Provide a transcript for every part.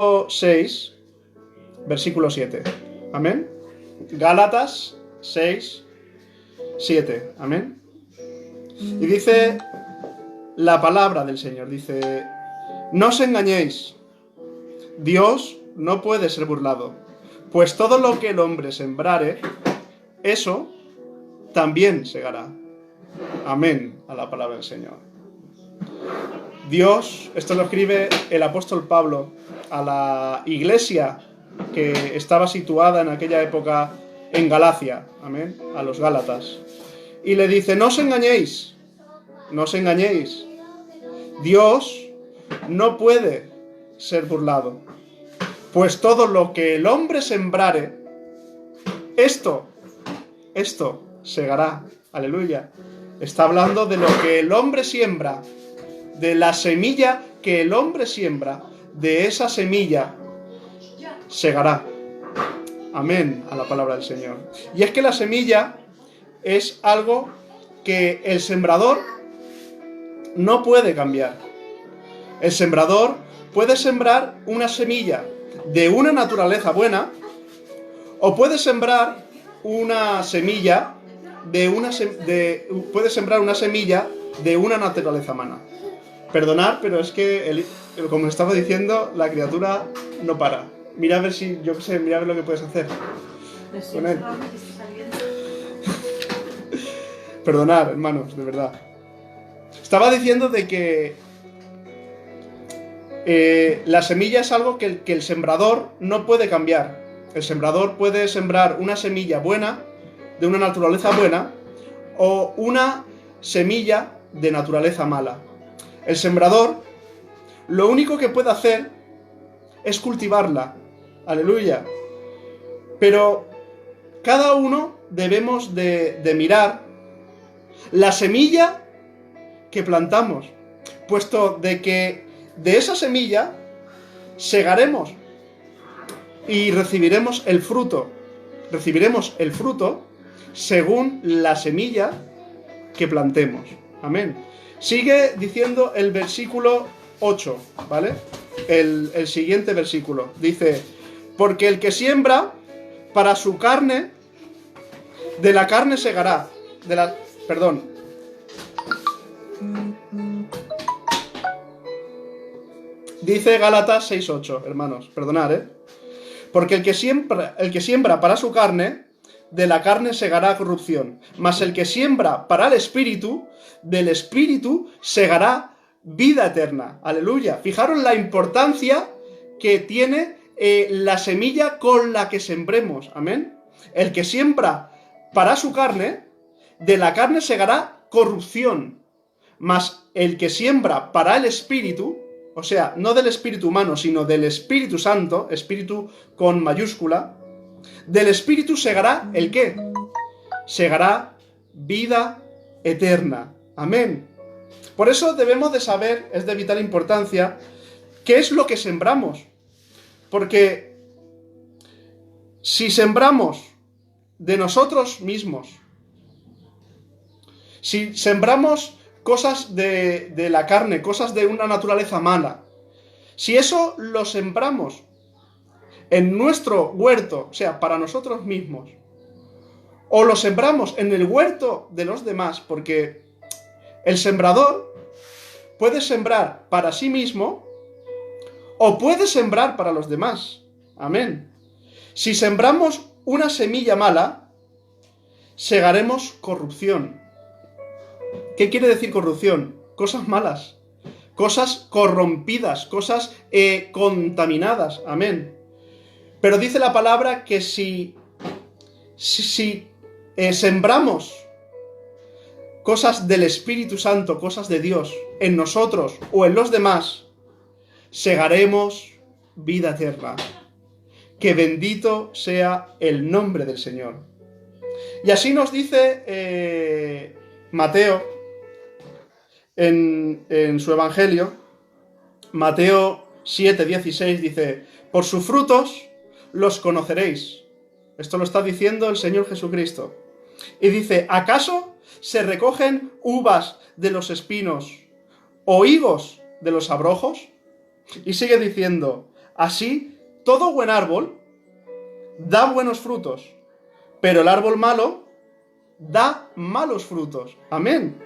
6, versículo 7. Amén. Gálatas 6, 7. Amén. Y dice la palabra del Señor, dice: no os engañéis, Dios no puede ser burlado, pues todo lo que el hombre sembrare, eso también segará. Amén a la palabra del Señor. Dios, esto lo escribe el apóstol Pablo a la iglesia que estaba situada en aquella época en Galacia, amén, a los Gálatas, y le dice: no os engañéis, no os engañéis, Dios no puede ser burlado, pues todo lo que el hombre sembrare, esto segará. Aleluya. Está hablando de lo que el hombre siembra, de la semilla que el hombre siembra, de esa semilla segará. Amén a la palabra del Señor. Y es que la semilla es algo que el sembrador no puede cambiar. El sembrador puede sembrar una semilla de una naturaleza buena, o puede sembrar una semilla puede sembrar una semilla de una naturaleza mala. Perdonad, pero es que, como estaba diciendo, la criatura no para. Mira a ver si, yo qué sé, mira a ver lo que puedes hacer con él. Perdonad, hermanos, de verdad. Estaba diciendo de que la semilla es algo que el sembrador no puede cambiar. El sembrador puede sembrar una semilla buena, de una naturaleza buena, o una semilla de naturaleza mala. El sembrador lo único que puede hacer es cultivarla. Aleluya. Pero cada uno debemos de mirar la semilla que plantamos, puesto de que de esa semilla segaremos y recibiremos el fruto. Recibiremos el fruto según la semilla que plantemos. Amén. Sigue diciendo el versículo 8, ¿vale? El siguiente versículo. Dice: porque el que siembra para su carne, de la carne segará. Dice Gálatas 6:8, hermanos, perdonad, porque el que siembra para su carne, de la carne segará corrupción, mas el que siembra para el Espíritu, del Espíritu segará vida eterna. Aleluya. Fijaros la importancia que tiene la semilla con la que sembremos. Amén. El que siembra para su carne, de la carne segará corrupción, mas el que siembra para el Espíritu, o sea, no del espíritu humano, sino del Espíritu Santo, espíritu con mayúscula, del Espíritu segará ¿el qué? Segará vida eterna. Amén. Por eso debemos de saber, es de vital importancia, qué es lo que sembramos. Porque si sembramos de nosotros mismos, si sembramos cosas de la carne, cosas de una naturaleza mala, si eso lo sembramos en nuestro huerto, o sea, para nosotros mismos, o lo sembramos en el huerto de los demás, porque el sembrador puede sembrar para sí mismo o puede sembrar para los demás. Amén. Si sembramos una semilla mala, segaremos corrupción. ¿Qué quiere decir corrupción? Cosas malas, cosas corrompidas, cosas contaminadas. Amén. Pero dice la palabra que si sembramos cosas del Espíritu Santo, cosas de Dios, en nosotros o en los demás, segaremos vida eterna. Que bendito sea el nombre del Señor. Y así nos dice Mateo en su Evangelio. Mateo 7:16 dice: por sus frutos los conoceréis. Esto lo está diciendo el Señor Jesucristo. Y dice: ¿acaso se recogen uvas de los espinos o higos de los abrojos? Y sigue diciendo: Así, todo buen árbol da buenos frutos, pero el árbol malo da malos frutos. Amén.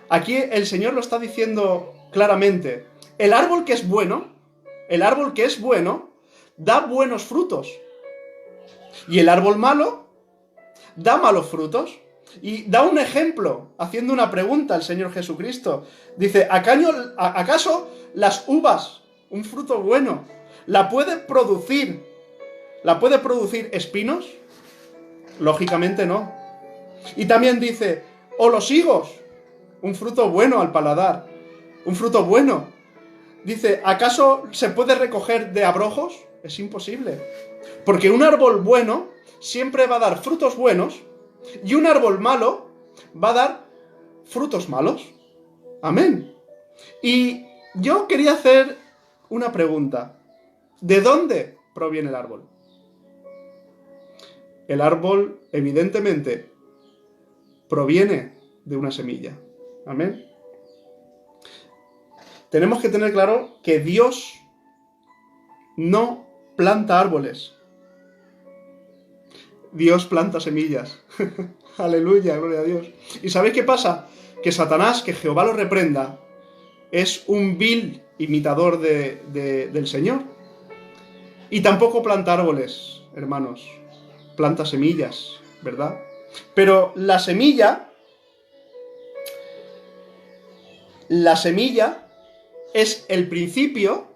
Aquí el Señor lo está diciendo claramente. El árbol que es bueno, da buenos frutos. Y el árbol malo da malos frutos. Y da un ejemplo, haciendo una pregunta al Señor Jesucristo. Dice, ¿acaso las uvas, un fruto bueno, ¿la puede producir espinos? Lógicamente no. Y también dice, o los higos, un fruto bueno al paladar, un fruto bueno. Dice, ¿acaso se puede recoger de abrojos? Es imposible. Porque un árbol bueno siempre va a dar frutos buenos y un árbol malo va a dar frutos malos. Amén. Y yo quería hacer una pregunta. ¿De dónde proviene el árbol? El árbol, evidentemente, proviene de una semilla. Amén. Tenemos que tener claro que Dios no planta árboles. Dios planta semillas. Aleluya, gloria a Dios. ¿Y sabéis qué pasa? Que Satanás, que Jehová lo reprenda, es un vil imitador del Señor. Y tampoco planta árboles, hermanos. Planta semillas, ¿verdad? Pero la semilla es el principio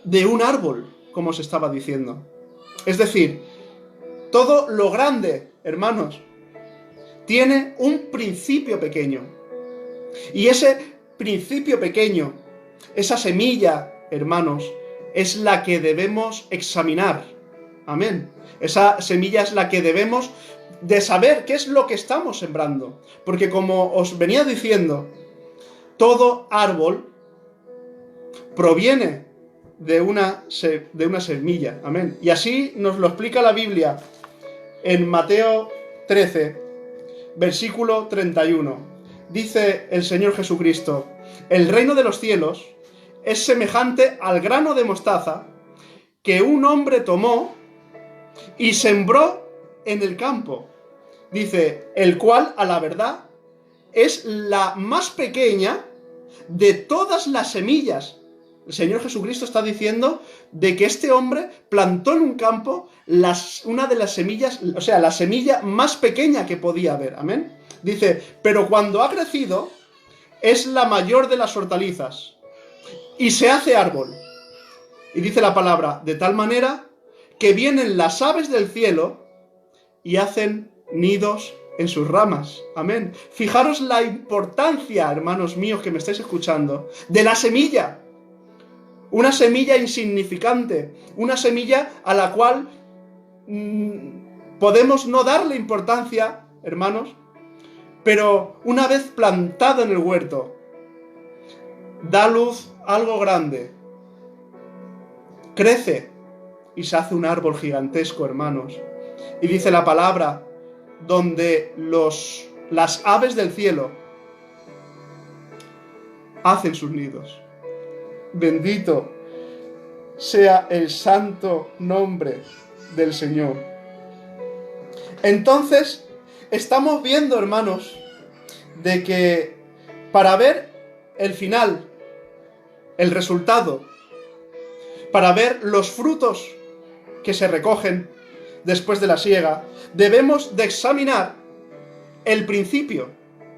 de un árbol, como os estaba diciendo. Es decir, todo lo grande, hermanos, tiene un principio pequeño. Y ese principio pequeño, esa semilla, hermanos, es la que debemos examinar. Amén. Esa semilla es la que debemos de saber qué es lo que estamos sembrando. Porque como os venía diciendo, todo árbol proviene de una semilla. Amén. Y así nos lo explica la Biblia en Mateo 13, versículo 31. Dice el Señor Jesucristo, el reino de los cielos es semejante al grano de mostaza que un hombre tomó y sembró en el campo. Dice, el cual, a la verdad, es la más pequeña de todas las semillas. El Señor Jesucristo está diciendo de que este hombre plantó en un campo una de las semillas, o sea, la semilla más pequeña que podía haber. Amén. Dice, pero cuando ha crecido, es la mayor de las hortalizas y se hace árbol. Y dice la palabra, de tal manera que vienen las aves del cielo y hacen nidos en sus ramas. Amén. Fijaros la importancia, hermanos míos que me estáis escuchando, de la semilla. Una semilla insignificante, una semilla a la cual podemos no darle importancia, hermanos, pero una vez plantado en el huerto, da luz algo grande, crece y se hace un árbol gigantesco, hermanos. Y dice la palabra, donde las aves del cielo hacen sus nidos. Bendito sea el santo nombre del Señor. Entonces, estamos viendo, hermanos, de que para ver el final, el resultado, para ver los frutos que se recogen después de la siega, debemos de examinar el principio.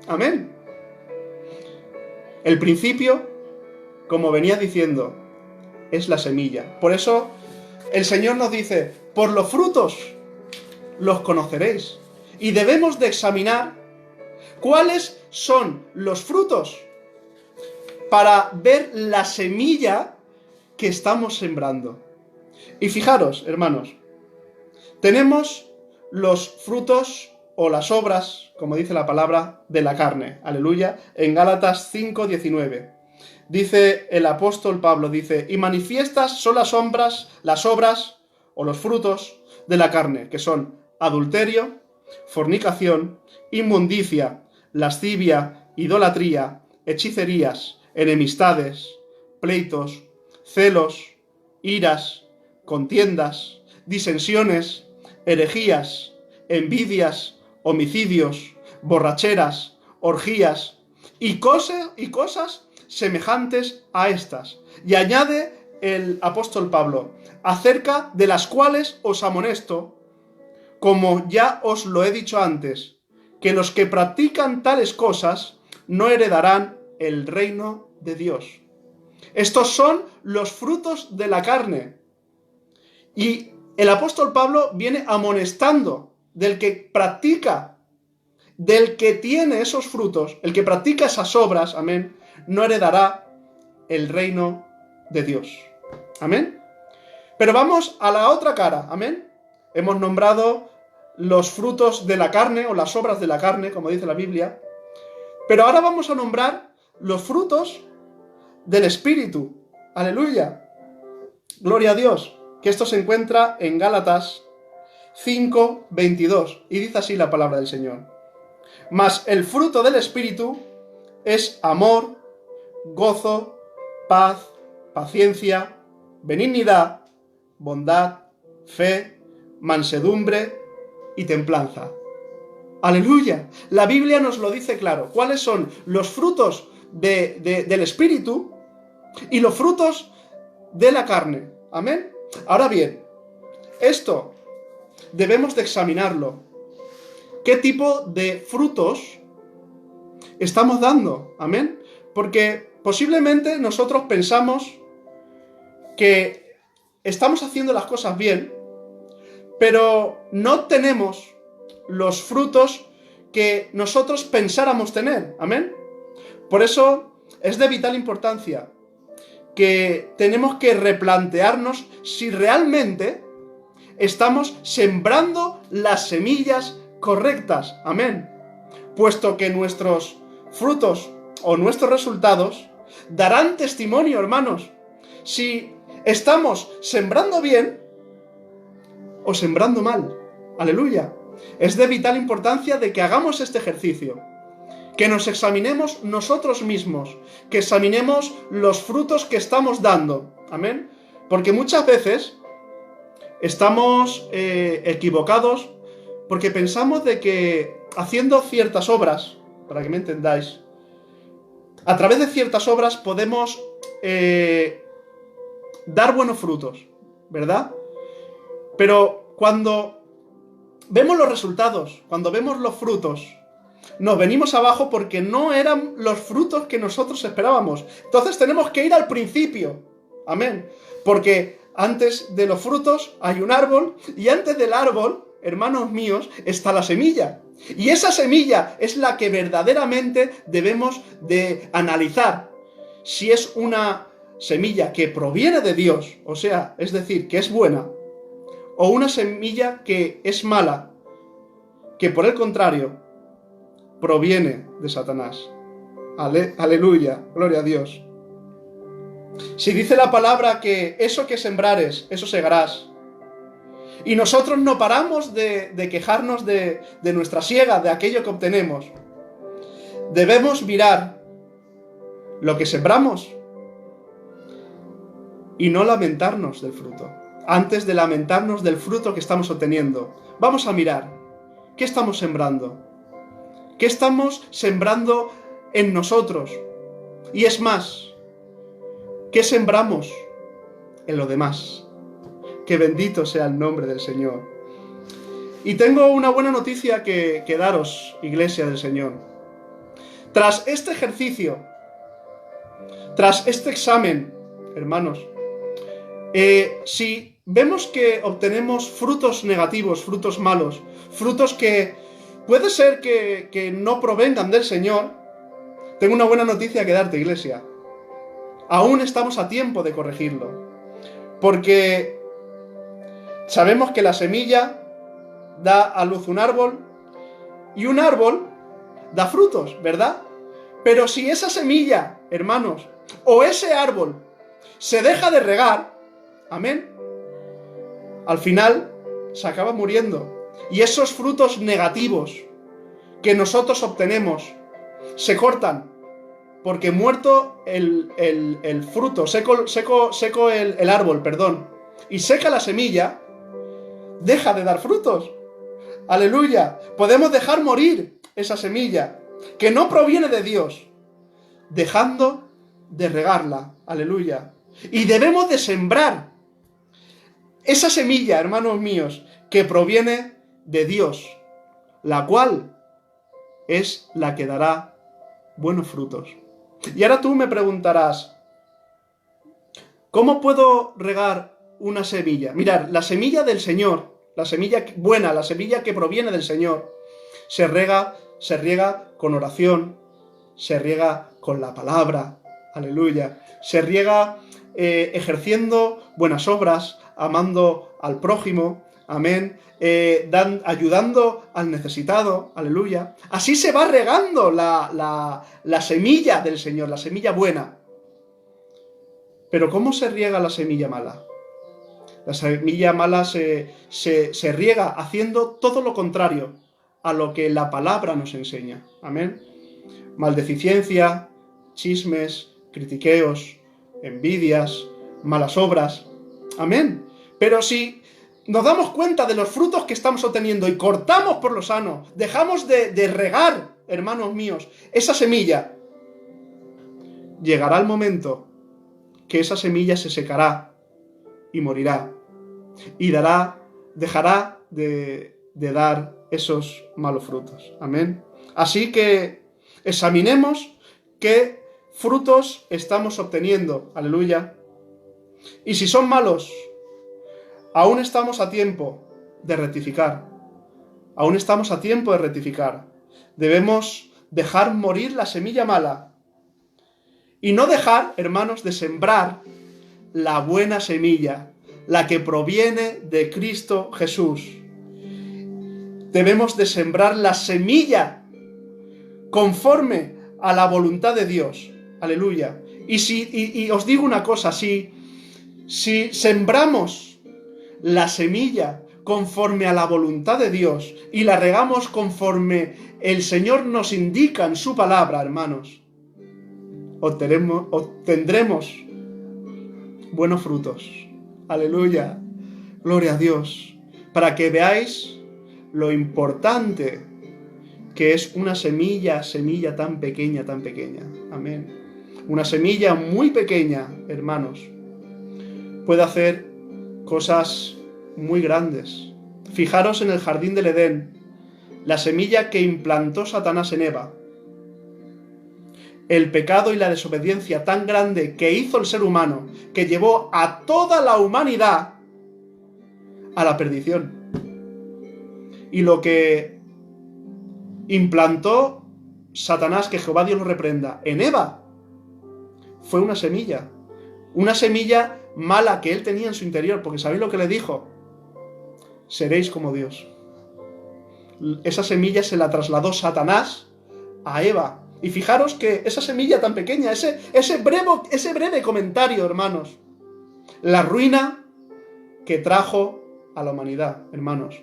Amén. El principio, como venía diciendo, es la semilla. Por eso el Señor nos dice, por los frutos los conoceréis. Y debemos de examinar cuáles son los frutos para ver la semilla que estamos sembrando. Y fijaros, hermanos, tenemos los frutos o las obras, como dice la palabra, de la carne. Aleluya. En Gálatas 5:19. Dice el apóstol Pablo, dice, y manifiestas son las obras o los frutos de la carne, que son adulterio, fornicación, inmundicia, lascivia, idolatría, hechicerías, enemistades, pleitos, celos, iras, contiendas, disensiones, herejías, envidias, homicidios, borracheras, orgías y cosas semejantes a estas. Y añade el apóstol Pablo, acerca de las cuales os amonesto, como ya os lo he dicho antes, que los que practican tales cosas no heredarán el reino de Dios. Estos son los frutos de la carne. Y el apóstol Pablo viene amonestando del que practica, del que tiene esos frutos, el que practica esas obras, amén, no heredará el reino de Dios. Amén. Pero vamos a la otra cara, amén. Hemos nombrado los frutos de la carne o las obras de la carne, como dice la Biblia. Pero ahora vamos a nombrar los frutos del Espíritu. Aleluya. Gloria a Dios. Que esto se encuentra en Gálatas 5:22. Y dice así la palabra del Señor. Mas el fruto del Espíritu es amor, gozo, paz, paciencia, benignidad, bondad, fe, mansedumbre y templanza. ¡Aleluya! La Biblia nos lo dice claro. ¿Cuáles son los frutos del Espíritu y los frutos de la carne? ¿Amén? Ahora bien, esto debemos de examinarlo. ¿Qué tipo de frutos estamos dando? ¿Amén? Porque posiblemente nosotros pensamos que estamos haciendo las cosas bien, pero no tenemos los frutos que nosotros pensáramos tener. ¿Amén? Por eso es de vital importancia que tenemos que replantearnos si realmente estamos sembrando las semillas correctas. Amén. Puesto que nuestros frutos o nuestros resultados darán testimonio, hermanos, si estamos sembrando bien o sembrando mal. Aleluya. Es de vital importancia de que hagamos este ejercicio, que nos examinemos nosotros mismos, que examinemos los frutos que estamos dando. Amén. Porque muchas veces estamos equivocados porque pensamos de que haciendo ciertas obras, para que me entendáis, a través de ciertas obras podemos dar buenos frutos, ¿verdad? Pero cuando vemos los resultados, cuando vemos los frutos, nos venimos abajo porque no eran los frutos que nosotros esperábamos. Entonces tenemos que ir al principio. Amén. Porque antes de los frutos hay un árbol y antes del árbol, hermanos míos, está la semilla. Y esa semilla es la que verdaderamente debemos de analizar. Si es una semilla que proviene de Dios, o sea, es decir, que es buena, o una semilla que es mala, que por el contrario proviene de Satanás. Aleluya, gloria a Dios. Si dice la palabra que eso que sembrares, eso segarás. Y nosotros no paramos de quejarnos de nuestra siega, de aquello que obtenemos. Debemos mirar lo que sembramos y no lamentarnos del fruto. Antes de lamentarnos del fruto que estamos obteniendo, vamos a mirar qué estamos sembrando. ¿Qué estamos sembrando en nosotros? Y es más, ¿qué sembramos en lo demás? Que bendito sea el nombre del Señor. Y tengo una buena noticia que daros, Iglesia del Señor. Tras este ejercicio, tras este examen, hermanos, si vemos que obtenemos frutos negativos, frutos malos, frutos que puede ser que no provengan del Señor, tengo una buena noticia que darte, Iglesia. Aún estamos a tiempo de corregirlo. Porque sabemos que la semilla da a luz un árbol y un árbol da frutos, ¿verdad? Pero si esa semilla, hermanos, o ese árbol se deja de regar, amén, al final se acaba muriendo. Y esos frutos negativos que nosotros obtenemos se cortan, porque muerto el fruto, seco el árbol, perdón, y seca la semilla, deja de dar frutos. Aleluya. Podemos dejar morir esa semilla que no proviene de Dios, dejando de regarla. Aleluya. Y debemos de sembrar esa semilla, hermanos míos, que proviene de Dios, la cual es la que dará buenos frutos. Y ahora tú me preguntarás, ¿cómo puedo regar una semilla? Mirad, la semilla del Señor, la semilla buena, la semilla que proviene del Señor, se riega con oración, se riega con la palabra, aleluya, se riega ejerciendo buenas obras, amando al prójimo, amén, ayudando al necesitado, aleluya. Así se va regando la semilla del Señor, la semilla buena. Pero ¿cómo se riega la semilla mala? La semilla mala se riega haciendo todo lo contrario a lo que la palabra nos enseña, amén. Maldeficiencia, chismes, critiqueos, envidias, malas obras, amén. Pero si nos damos cuenta de los frutos que estamos obteniendo y cortamos por lo sano, dejamos de regar, hermanos míos, esa semilla, llegará el momento que esa semilla se secará y morirá y dejará de dar esos malos frutos, amén. Así que examinemos qué frutos estamos obteniendo, aleluya. Y si son malos, aún estamos a tiempo de rectificar. Aún estamos a tiempo de rectificar. Debemos dejar morir la semilla mala. Y no dejar, hermanos, de sembrar la buena semilla, la que proviene de Cristo Jesús. Debemos de sembrar la semilla conforme a la voluntad de Dios. Aleluya. Y os digo una cosa, si sembramos la semilla conforme a la voluntad de Dios y la regamos conforme el Señor nos indica en su palabra, hermanos, obtendremos buenos frutos. Aleluya. Gloria a Dios. Para que veáis lo importante que es una semilla tan pequeña, tan pequeña. Amén. Una semilla muy pequeña, hermanos, puede hacer cosas muy grandes. Fijaros en el jardín del Edén, la semilla que implantó Satanás en Eva. El pecado y la desobediencia tan grande que hizo el ser humano, que llevó a toda la humanidad a la perdición. Y lo que implantó Satanás, que Jehová Dios lo reprenda, en Eva, fue una semilla mala que él tenía en su interior, porque ¿sabéis lo que le dijo? Seréis como Dios. Esa semilla se la trasladó Satanás a Eva. Y fijaros que esa semilla tan pequeña, ese breve comentario, hermanos, la ruina que trajo a la humanidad, hermanos.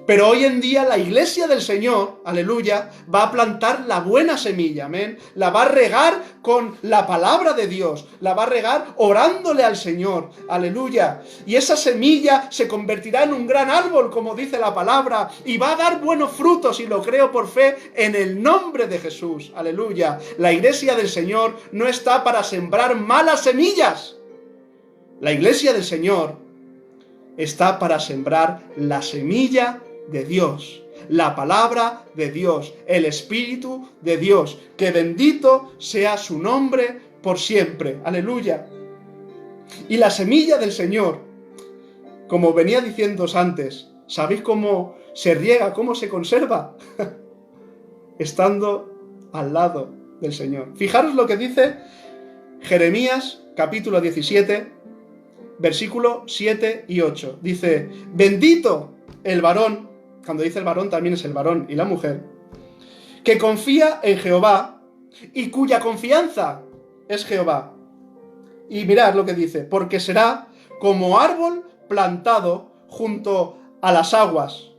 Pero hoy en día la iglesia del Señor, aleluya, va a plantar la buena semilla, amén. La va a regar con la palabra de Dios, la va a regar orándole al Señor, aleluya. Y esa semilla se convertirá en un gran árbol, como dice la palabra, y va a dar buenos frutos, y lo creo por fe, en el nombre de Jesús, aleluya. La iglesia del Señor no está para sembrar malas semillas. La iglesia del Señor está para sembrar la semilla de Dios, la palabra de Dios, el Espíritu de Dios. Que bendito sea su nombre por siempre. Aleluya. Y la semilla del Señor, como venía diciéndoos antes, ¿sabéis cómo se riega, cómo se conserva? Estando al lado del Señor. Fijaros lo que dice Jeremías, capítulo 17, versículo 7 y 8. Dice, bendito el varón, cuando dice el varón también es el varón y la mujer, que confía en Jehová y cuya confianza es Jehová. Y mirad lo que dice, porque será como árbol plantado junto a las aguas,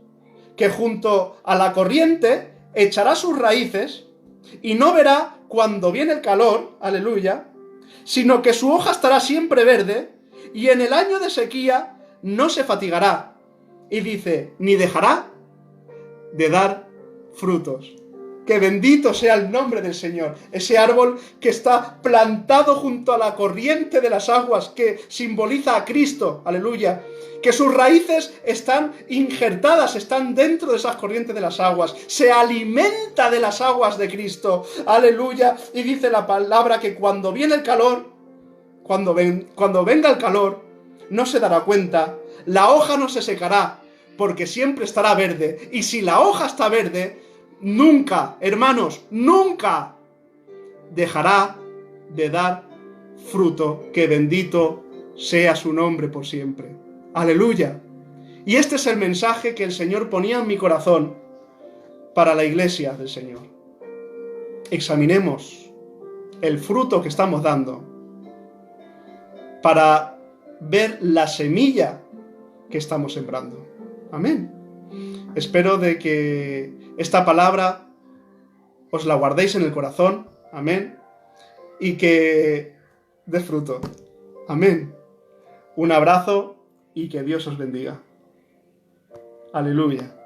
que junto a la corriente echará sus raíces y no verá cuando viene el calor, aleluya, sino que su hoja estará siempre verde, y en el año de sequía no se fatigará. Y dice, ni dejará de dar frutos. Que bendito sea el nombre del Señor. Ese árbol que está plantado junto a la corriente de las aguas, que simboliza a Cristo. Aleluya. Que sus raíces están injertadas, están dentro de esas corrientes de las aguas. Se alimenta de las aguas de Cristo. Aleluya. Y dice la palabra que cuando viene el calor, cuando venga el calor, no se dará cuenta. La hoja no se secará, porque siempre estará verde. Y si la hoja está verde, nunca, hermanos, nunca dejará de dar fruto. Que bendito sea su nombre por siempre. Aleluya. Y este es el mensaje que el Señor ponía en mi corazón para la iglesia del Señor. Examinemos el fruto que estamos dando para ver la semilla que estamos sembrando. Amén. Espero de que esta palabra os la guardéis en el corazón. Amén. Y que dé fruto. Amén. Un abrazo y que Dios os bendiga. Aleluya.